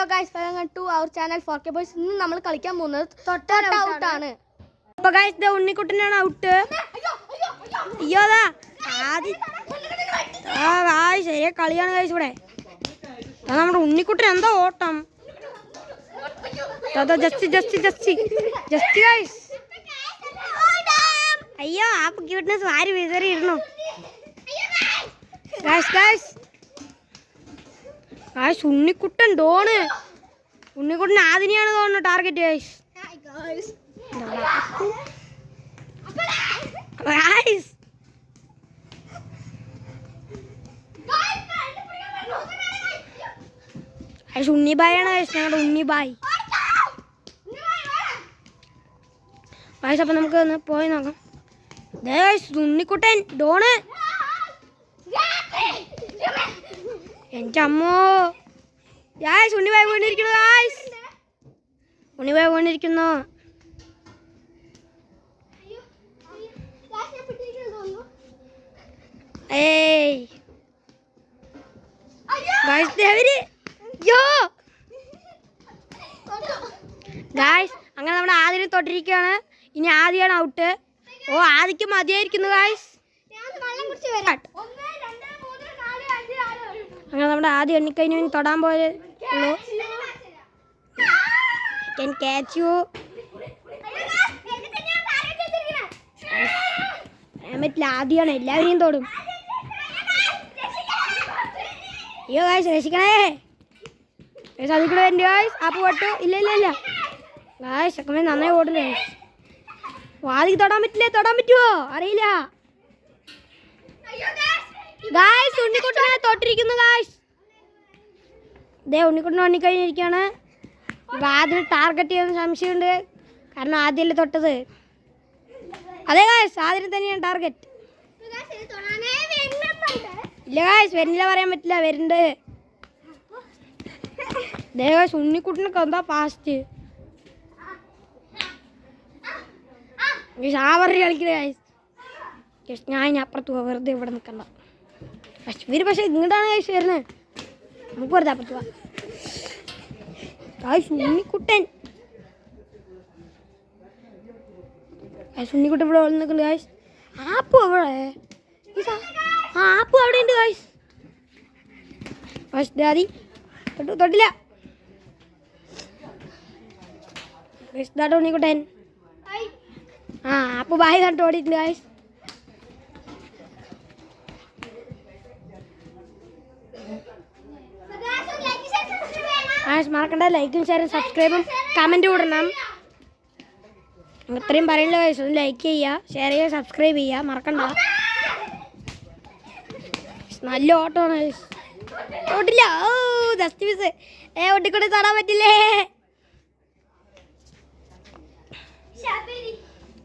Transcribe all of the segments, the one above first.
guys, welcome to our channel 4K Boys. ഇന്ന് നമ്മൾ കളിക്കാൻ പോകുന്നത് തൊട്ട ഔട്ട് ആണ്. അപ്പോൾ ഗയ്സ് ദേ ഉണ്ണിക്കുട്ടനാണ് ഔട്ട്. അയ്യോടാ ഗയ്സ് ശരിയാ കളിയാണ് ഗയ്സ് ഇവിടെ. നമ്മുടെ ഉണ്ണിക്കുട്ടൻ എന്താ ഓട്ടം. Just guys. അയ്യോ ആ ക്യൂട്ട്നെസ് വാരി വിതറിയിരുന്നു. ഗയ്സ് ഉണ്ണിക്കുട്ടൻ ഡോണ്. ഉണ്ണിക്കുട്ടൻ ആദിനെയാണ് തോന്നുന്നു ടാർഗറ്റ് ഗയ്സ്. ഉണ്ണിബായാണ് ഗയ്സ്, ഞങ്ങളുടെ ഉണ്ണിബായ്. ഗയ്സ് അപ്പം നമുക്ക് ഒന്ന് പോയി നോക്കാം. ഉണ്ണിക്കുട്ടൻ ഡോണ്. എൻ്റെ അമ്മോ ഗയ്സ് ഉണ്ണിബായ് വീണിരിക്കുന്നു. ഗയ്സ് ഉണ്ണിബായ് വീണിരിക്കുന്നു. ഏയ് ഗയ്സ് ദേവര് യോ ഗയ്സ് അങ്ങനെ നമ്മുടെ ആദ്യം തൊട്ടിരിക്കുകയാണ്. ഇനി ആദ്യമാണ് ഔട്ട്. ഓ ആദ്യക്ക് മതിയായിരിക്കുന്നു ഗയ്സ്. അങ്ങനെ നമ്മുടെ ആദ്യം എണ്ണിക്കഴിഞ്ഞ് തൊടാൻ പോയുള്ളൂ. can catch you. പറ്റില്ല, ആദ്യമാണ് എല്ലാവരെയും തൊടും. അയ്യോ ഗയ്സ് രക്ഷിക്കണേ. അതിൽ കൂടെ എൻ്റെ ഗയ്സ് ആപ്പ് പട്ടു. ഇല്ല ഗയ്സ് ചെക്കമ്മേ നന്നായി ഓടുന്നു. ആദ്യം തൊടാൻ പറ്റുമോ അറിയില്ല. ഗയ്സ് ഉണ്ണിക്കുട്ടനെ തൊട്ടിരിക്കുന്നു. ഗയ്സ് ഇതേ ഉണ്ണിക്കുട്ടൻ വണ്ണിക്കഴിഞ്ഞിരിക്കുകയാണ്. ആദ്യം ടാർഗറ്റ് ചെയ്യുന്ന സംശയമുണ്ട്, കാരണം ആദ്യമല്ലേ തൊട്ടത്. അതെ ഗയ്സ് ആദ്യം തന്നെയാണ് ടാർഗറ്റ്. ഇല്ല ഗയ്സ് വരുന്നില്ല, പറയാൻ പറ്റില്ല, വരുന്നുണ്ട്. ദേ ഗയ്സ് ഉണ്ണിക്കുട്ടനൊക്കെ എന്താ ഫാസ്റ്റ്. ആവറി കളിക്കണേ ഗയ്സ്. ഞാൻ അപ്പുറത്ത് പോവാം, വെറുതെ ഇവിടെ നിൽക്കണ്ട. ഇവര് പക്ഷെ ഇങ്ങോട്ടാണ് ഗയ്സ് വരുന്നത്. നമുക്ക് വെറുതെ അപ്പുറത്ത് പോവാം. ഗയ്സ് ഉണ്ണിക്കുട്ടൻ ഉണ്ണിക്കുട്ടൻ ഇവിടെ നിൽക്കുന്നുണ്ട്. ഗയ്സ് ആപ്പ് അവിടെ ആപ്പ് അവിടെ ഉണ്ട്. ഗയ്സ് ഫസ്റ്റ് ആദി തൊട്ടില്ല. ഗയ്സ് ഇതാട്ടോ ഉണ്ണിക്കുട്ടൻ. ആപ്പ് ബായ് കണ്ടു ഓടിയിട്ടുണ്ട്. ഗയ്സ് മറക്കണ്ട, ലൈക്കും ഷെയറും സബ്സ്ക്രൈബും കമൻറ്റും ഇടണം. ഇത്രയും പറയില്ല ഗയ്സ്. ഒന്ന് ലൈക്ക് ചെയ്യുക, ഷെയർ ചെയ്യുക, സബ്സ്ക്രൈബ് ചെയ്യുക മറക്കണ്ട. നല്ല ഓട്ടമാണ് ഗയ്സ്. ഓട്ടില്ല. Oh just miss. ഒട്ടിക്കൂടെ തൊടാൻ പറ്റില്ലേ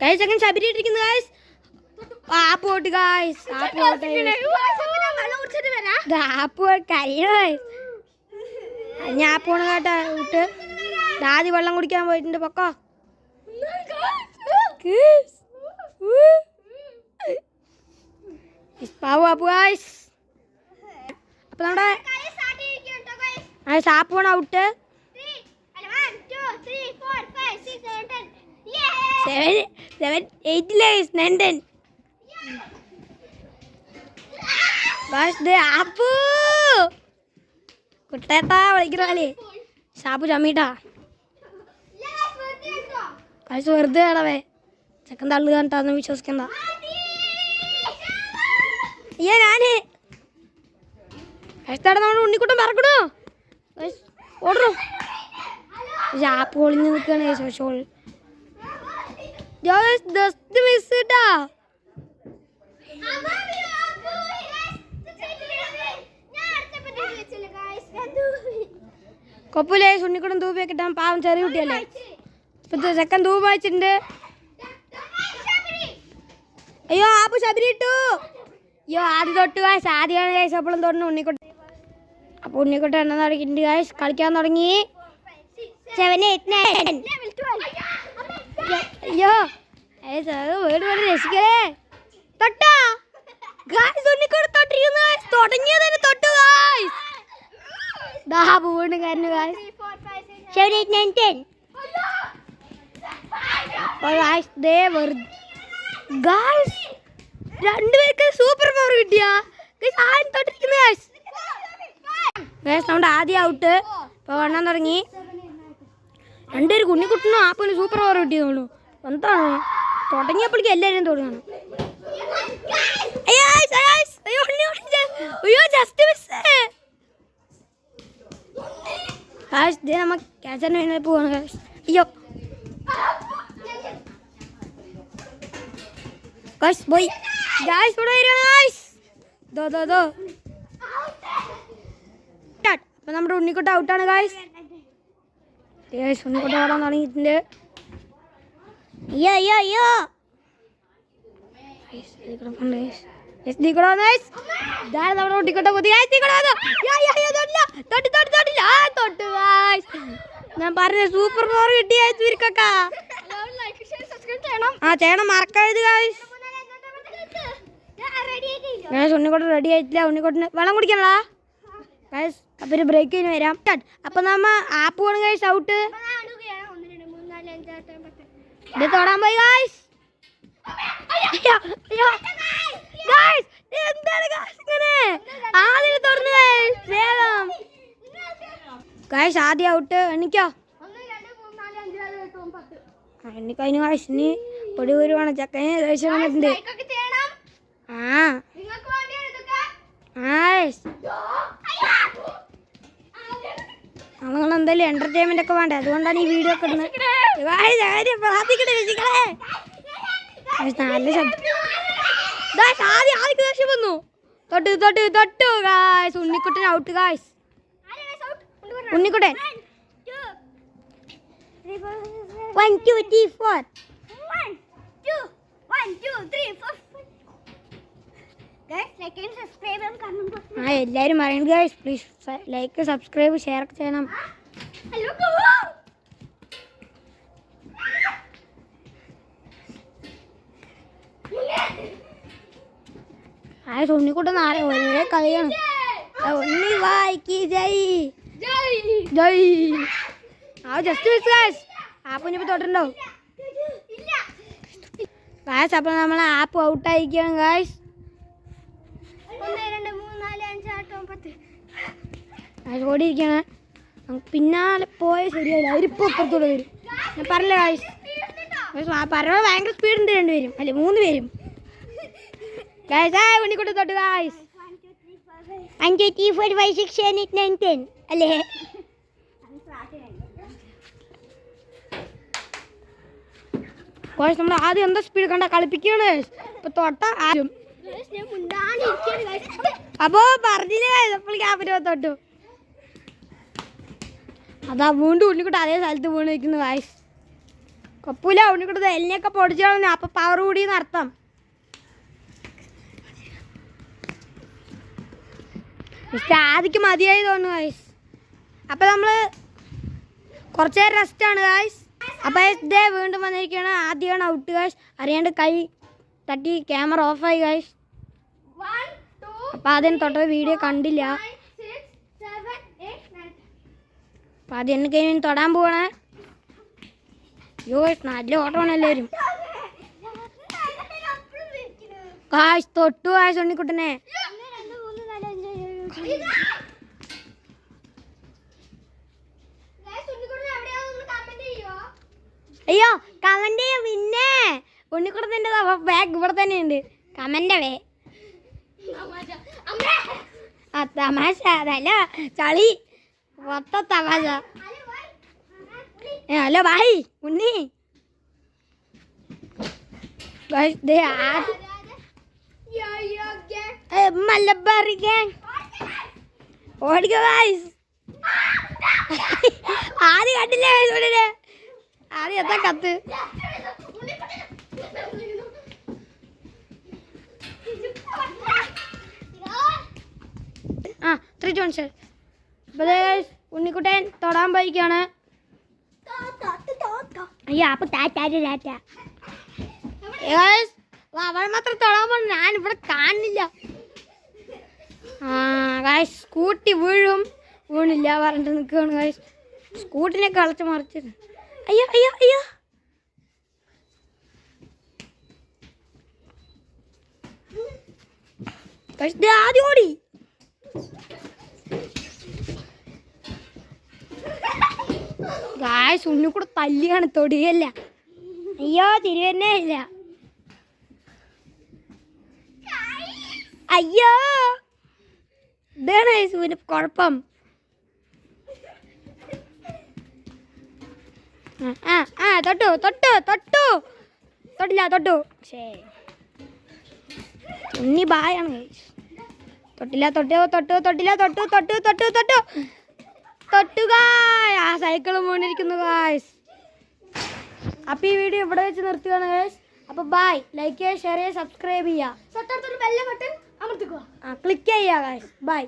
ഗയ്സ്. അങ്ങനെ ശബരി ഇട്ടിരിക്കുന്നു ഗയ്സ്. ആപ്പ് ഓട്ട് ഗയ്സ്. ആപ്പ് കരിയണ ഗയ്സ്. ഞാൻ ആപ്പ് പോണ കേട്ടാ വിട്ട്. ആദ്യം വെള്ളം കുടിക്കാൻ പോയിട്ടുണ്ട്. പൊക്കോ ആപ്പ് ഗയ്സ്. അപ്പൊ നമ്മുടെ ആപ്പ് പോണ ഔട്ട്. 7 8 9 10 ആപ്പ് കുട്ടേട്ടാ വിളിക്കണേ. ഷാപ്പു ചമ്മീട്ടാ കഴിച്ച് വെറുതെ ആടവേ. ചെക്കൻ തള്ളു കണ്ടാന്ന് വിശ്വസിക്കണ്ട. അയ്യോ ഞാന് കഴിച്ചാടെ നമ്മുടെ ഉണ്ണിക്കുട്ടൻ പറക്കണോ ഓടണോ. ഷാപ്പ് ഒളിഞ്ഞ് നിൽക്കണേ. ഷോൾ ജസ്റ്റ് മിസ് ഇട്ടാ. കൊപ്പില്ലേ ഉണ്ണിക്കുട്ടൻ തൂപ്പിയൊക്കെ കിട്ടാൻ പാവം ചെറിയ കുട്ടിയല്ലേ. ഇപ്പത്തെ ചെക്കൻ തൂപ്പ് വായിച്ചിട്ടുണ്ട്. അയ്യോ ആപ്പ് ശബരി ഇട്ടു. അയ്യോ ആദ്യം തൊട്ട് ഗയ്സ്. ആദ്യമാണ് ഗയ്സ് അപ്പോഴും തൊടുന്നു ഉണ്ണിക്കുട്ടൻ. അപ്പോൾ ഉണ്ണിക്കുട്ടൻ എണ്ണ തുടങ്ങിയിട്ടുണ്ട് ഗയ്സ്. കളിക്കാൻ തുടങ്ങി. 7 8 9. അയ്യോ വീട് കൊണ്ട് രക്ഷിക്കലേ. തൊട്ടാ ഗയ്സ് ഉണ്ണിക്കുട്ടൻ തൊട്ടിരിക്കുന്നു. തുടങ്ങിയതിന് തൊട്ടു ഗയ്സ്. വീണ്ടും കരഞ്ഞു ഗയ്സ്. 7, 8, 9, 10. അപ്പോൾ ഗായ്സ് ദേ വെറുതെ ഗായ്സ് രണ്ടുപേർക്ക് സൂപ്പർ പവർ കിട്ടിയാ ആരും തൊട്ടിരിക്കുന്നു ഗായ്സ്. ഗായ്സ് നമ്മുടെ ആദ്യം ഔട്ട്. ഇപ്പോൾ വണ്ണം തുടങ്ങി. രണ്ടുപേര് കുഞ്ഞിക്കുട്ടനും ആപ്പിന് സൂപ്പർ പവർ കിട്ടിയതുള്ളൂ. എന്താണ് തുടങ്ങിയപ്പോഴേക്കും എല്ലാവരും തുടങ്ങണം. അയ്യോ ജസ്റ്റ് മിസ്. ഗായ്സ് ദേ നമ്മ ക്യാച്ചറിന് വേണ്ടി പോവാണ് ഗായ്സ്. അയ്യോ ഗായ്സ് പോയി. ഗായ്സ് ഇവിടെ വരികയാണ് ഗായ്സ്. ദോ അപ്പം നമ്മുടെ ഉണ്ണിക്കുട്ട ഔട്ടാണ് ഗായ്സ്. ഉണ്ണിക്കുട്ട ഓടാൻ തുടങ്ങിയിട്ടുണ്ട്. അയ്യോ നമ്മുടെ ഉണ്ണിക്കുട്ട പോയി. ഞാൻ പറഞ്ഞ സൂപ്പർ പവർ കിട്ടിയ ചുരുക്കൊക്കെ ചെയ്യണം മറക്കരുത് ഗായ്സ്. ഉണ്ണിക്കോട്ട് റെഡി ആയിട്ടില്ല. ഉണ്ണിക്കോട്ടിന് വെള്ളം കുടിക്കണടാ ഗായ്സ്. അപ്പം ഒരു ബ്രേക്കിന് വരാം. അപ്പം നമ്മ ആപ്പ് പോകണം ഗായ്സ്. ഔട്ട് ഇത് തൊടാൻ പോയി ഗായ്സ്. എന്താണ് ഗായ്സ് ഇങ്ങനെ ആദ്യം തുറന്നു വേഗം ഗായ്സ്. ആദ്യം ഔട്ട്. എണ്ണിക്കോ എണ്ണിക്കഴിഞ്ഞു ഗായ്സ്. ഇനി പൊടി വരുവാണ് ചക്കന് ദേഷ്യം വന്നിട്ടുണ്ട്. നമ്മളെന്തായാലും എന്റർടൈൻമെന്റ് ഒക്കെ വേണ്ടേ, അതുകൊണ്ടാണ് ഈ വീഡിയോ ഒക്കെ ഇടുന്നത്. നല്ല ശബ്ദം ആദ്യം ദേഷ്യം വന്നു. തൊട്ടു guys. Unnikuttan out guys. Unnikuttan 1 2 3 4 1 2 1 2 3 4 guys like and subscribe ചെയ്യണം. എല്ലാവരും പറയണം guys please like subscribe share ഒക്കെ ചെയ്യണം. ഉണ്ണിക്കുട്ടൻ ഒരേ കളിയാണ്. ഉണ്ണി വായിക്ക് ജയ് ജയ്. Just miss guys. ആപ്പ് ഇനിയിപ്പോൾ തൊട്ടുണ്ടാവും ഗായ്സ്. അപ്പോൾ നമ്മൾ ആപ്പ് ഔട്ടായിരിക്കുകയാണ് ഗായ്സ്. 1 2 3 4 5 6 9 10 ഓടിയിരിക്കുകയാണ്. പിന്നാലെ പോയാൽ ശരിയായില്ല. അവരിപ്പോൾ അപ്പുറത്തോടെ വരും. ഞാൻ പറഞ്ഞില്ല ഗായ്സ്. പറഞ്ഞ ഭയങ്കര സ്പീഡുണ്ട് രണ്ടുപേരും അല്ലേ 3 പേരും ഗായ്സ്. ഉണ്ണിക്കുട്ടൻ തൊട്ട് ഗായ്സ്. 1 2 3 4 5 6 7 8 9 10 അല്ലേ. ഗായ്സ് നമ്മൾ ആദ്യം എന്താ സ്പീഡ് കണ്ട കളിപ്പിക്കുകയാണ്. ഇപ്പൊ തൊട്ട ആദ്യം അപ്പോ പറഞ്ഞില്ലേ ക്യാപിറ്റോ തൊട്ടു. അതാ വീണ്ടും ഉണ്ണിക്കുട്ട അതേ സ്ഥലത്ത് വീണ് നിൽക്കുന്നു ഗായ്സ്. കൊപ്പൂല ഉണ്ണിക്കുട്ടത് എലിനെയൊക്കെ പൊടിച്ചാണ്. അപ്പൊ പവർ കൂടിയെന്ന് അർത്ഥം. ആദ്യക്ക് മതിയായി തോന്നുന്നു ഗായ്സ്. അപ്പം നമ്മൾ കുറച്ച് നേരം റെസ്റ്റാണ് ഗായ്സ്. അപ്പം ഇതേ വീണ്ടും വന്നിരിക്കുകയാണ്. ആദ്യമാണ് ഔട്ട് ഗായ്സ്. അറിയാണ്ട് കൈ തട്ടി ക്യാമറ ഓഫായി ഗായ്സ്. അപ്പം ആദ്യം തൊട്ട വീഡിയോ കണ്ടില്ല. അപ്പം ആദ്യം എന്നെ കഴിഞ്ഞ് തൊടാൻ പോവാണ്. അയ്യോ നല്ല ഓട്ടമാണ് എല്ലാവരും ഗായ്സ്. തൊട്ടു ഗായ്സ് ഉണ്ണിക്കുട്ടനെ. അയ്യോ കമന്റ് ചെയ്യാം. പിന്നെ ഉണ്ണിക്കുട്ടത്തിൻ്റെ ബാഗ് ഇവിടെ തന്നെ ഉണ്ട്. കമന്റ് വേ തമാശ അതല്ല ചളി മൊത്ത തമാശ. ഹലോ ബായ് ഉണ്ണി. മലബാറി ഗ്യാങ് ഓടിക്കോ ഗായ്സ്. ആദ്യം കണ്ടില്ലേ ഗായ്സ്. ആദ്യം എത്താ കത്ത്. ആ 3 2 1 അപ്പോൾ ഉണ്ണിക്കുട്ടൻ തൊടാൻ പോയിക്കാണ്. അയ്യോ അപ്പൊ ടാറ്റ അവൾ മാത്രം തൊടാൻ പോകണം. ഞാനിവിടെ കാണുന്നില്ല. സ്കൂട്ടി വീണില്ല പറഞ്ഞിട്ട് നിൽക്കുകയാണ് ഗായ്സ്. സ്കൂട്ടിനെ കളച്ച് മറിച്ചത്. അയ്യോ അയ്യോ അയ്യോ. ആദ്യം ഓടി. ഗായ്സ് ഉണ്ണി കൂടെ തല്ലിയാണ്, തൊടിയല്ല. അയ്യോ തിരിവന്നെ ഇല്ല. അയ്യോ ഇതാണ് യേശുവിന് കുഴപ്പം. തൊട്ടു തൊട്ടു തൊട്ടു തൊട്ടില്ല തൊട്ടു. ഉണ്ണി ബായാണ്. തൊട്ടില്ല തൊട്ടു തൊട്ടു തൊട്ടില്ല തൊട്ടു തൊട്ടു തൊട്ടു തൊട്ടു തൊട്ടുക. ആ സൈക്കിൾ വീണിരിക്കുന്നു ഗായ്സ്. അപ്പോൾ ഈ വീഡിയോ ഇവിടെ വെച്ച് നിർത്തുകയാണ് ഗായ്സ്. അപ്പോൾ ബൈ. ലൈക്ക് ചെയ്യുക, ഷെയർ ചെയ്യുക, സബ്സ്ക്രൈബ് ചെയ്യുക, തൊട്ടടുത്തൊരു ബെൽ ബട്ടൺ അമർത്തിക്കുക. ക്ലിക്ക് ചെയ്യുക ഗായ്സ്. ബൈ.